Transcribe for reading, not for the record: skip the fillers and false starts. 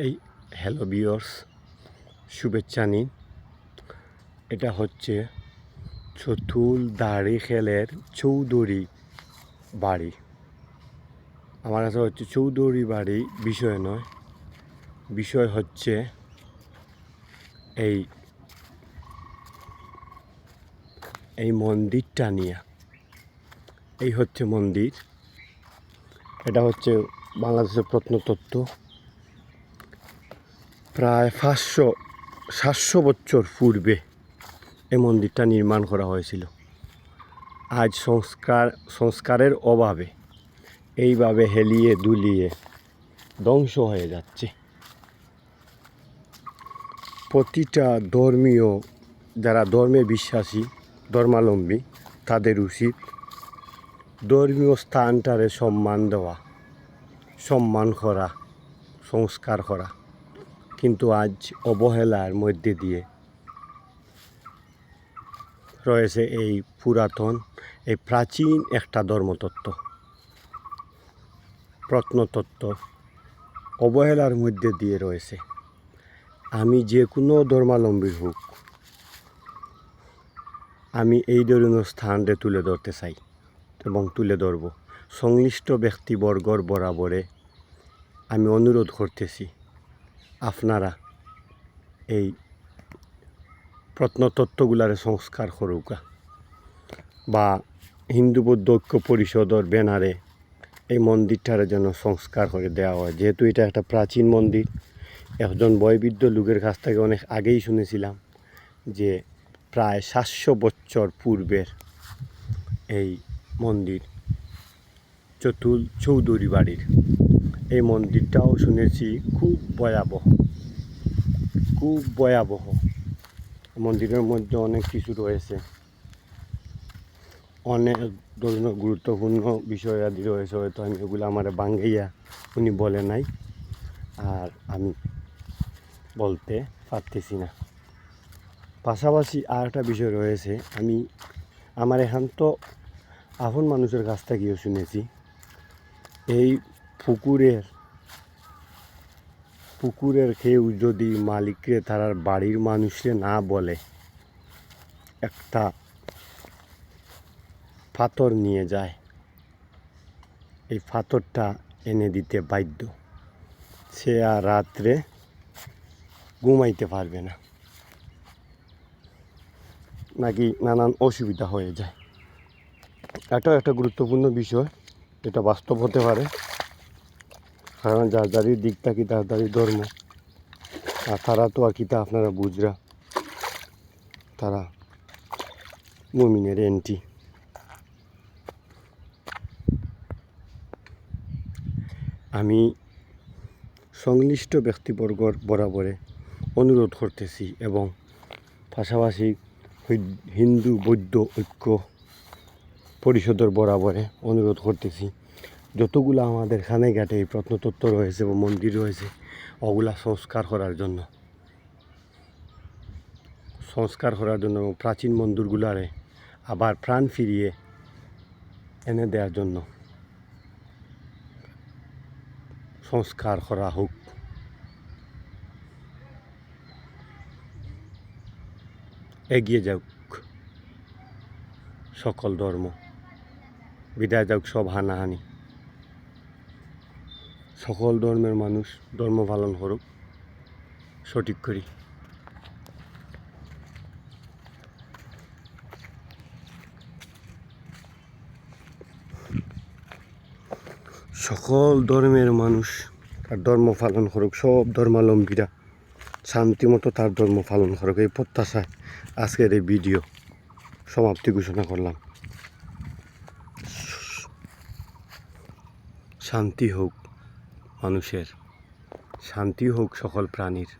এই hello viewers, শুভেচ্ছা নিন। এটা হচ্ছে চতুল দাড়িখেলের চৌধুরী বাড়ি। আমার কাছে হচ্ছে চৌধুরী বাড়ি বিষয় নয়, বিষয় হচ্ছে এই মন্দিরটা নিয়ে। এই হচ্ছে মন্দির। এটা হচ্ছে বাংলাদেশের প্রত্নতত্ত্ব। প্রায় 500-700 বছর পূর্বে এই মন্দিরটা নির্মাণ করা হয়েছিল। আজ সংস্কারের অভাবে এইভাবে হেলিয়ে দুলিয়ে ধ্বংস হয়ে যাচ্ছে। প্রতিটা যারা ধর্মে বিশ্বাসী, ধর্মাবলম্বী, তাদের উচিত ধর্মীয় স্থানটারে সম্মান দেওয়া, সম্মান করা, সংস্কার করা। কিন্তু আজ অবহেলার মধ্যে দিয়ে রয়েছে এই পুরাতন, এই প্রাচীন একটা ধর্মতত্ত্ব, প্রত্নতত্ত্ব অবহেলার মধ্যে দিয়ে রয়েছে। আমি যে কোনো ধর্মাবলম্বী হোক, আমি এই ধরনের স্থানরে তুলে ধরতে চাই এবং তুলে ধরব। সংশ্লিষ্ট ব্যক্তিবর্গর বরাবরে আমি অনুরোধ করতেছি, আপনারা এই প্রত্নতত্ত্বগুলারে সংস্কার করুকা বা হিন্দু বৌদ্ধ ঐক্য পরিষদের ব্যানারে এই মন্দিরটারে যেন সংস্কার করে দেওয়া হয়। যেহেতু এটা একটা প্রাচীন মন্দির, একজন বয়োবৃদ্ধ লোকের কাছ থেকে অনেক আগেই শুনেছিলাম যে প্রায় 700 বছর পূর্বের এই মন্দির চৌধুরী বাড়ির। এই মন্দিরটাও শুনেছি খুব ভয়াবহ। মন্দিরের মধ্যে অনেক কিছু রয়েছে, অনেক ধরনের গুরুত্বপূর্ণ বিষয় আদি রয়েছে। হয়তো আমি এগুলো আমার বাঙ্গাইয়া উনি বলে নাই, আর আমি বলতে পারতেছি না। পাশাপাশি আর একটা বিষয় রয়েছে, আমার এখান তো আপন মানুষের কাছ থেকেও শুনেছি, এই পুকুরের কেউ যদি মালিককে তার বাড়ির মানুষকে না বলে, একটা পাথর নিয়ে যায়, এই পাথরটা এনে দিতে বাধ্য। সে আর রাত্রে ঘুমাইতে পারবে না, নাকি নানান অসুবিধা হয়ে যায়। এটাও একটা গুরুত্বপূর্ণ বিষয়, এটা বাস্তব হতে পারে। কারণ যার যারই দিক থাকি তার যারই ধর্ম, আর তারা তো আর কিতা আপনারা বুঝরা, তারা মুমিনের এন্টি। আমি সংশ্লিষ্ট ব্যক্তিবর্গর বরাবরে অনুরোধ করতেছি এবং পাশাপাশি হিন্দু বৌদ্ধ ঐক্য পরিষদের বরাবরে অনুরোধ করতেছি, যতগুলো আমাদের খানে ঘাটে এই প্রত্নতত্ত্ব রয়েছে বা মন্দির রয়েছে, ওগুলা সংস্কার করার জন্য এবং প্রাচীন মন্দিরগুলারে আবার প্রাণ ফিরিয়ে এনে দেওয়ার জন্য সংস্কার করা হোক। এগিয়ে যাক সকল ধর্ম, বিদায় যাক সব হানাহানি। সকল ধর্মের মানুষ ধর্ম পালন করুক সঠিক করি। সকল ধর্মের মানুষ তার ধর্ম পালন করুক, সব ধর্মাবলম্বীরা শান্তিমতো তার ধর্ম পালন করুক, এই প্রত্যাশায় আজকের এই ভিডিও সমাপ্তি ঘোষণা করলাম। শান্তি হোক মানুষের, শান্তি হোক সকল প্রাণীর।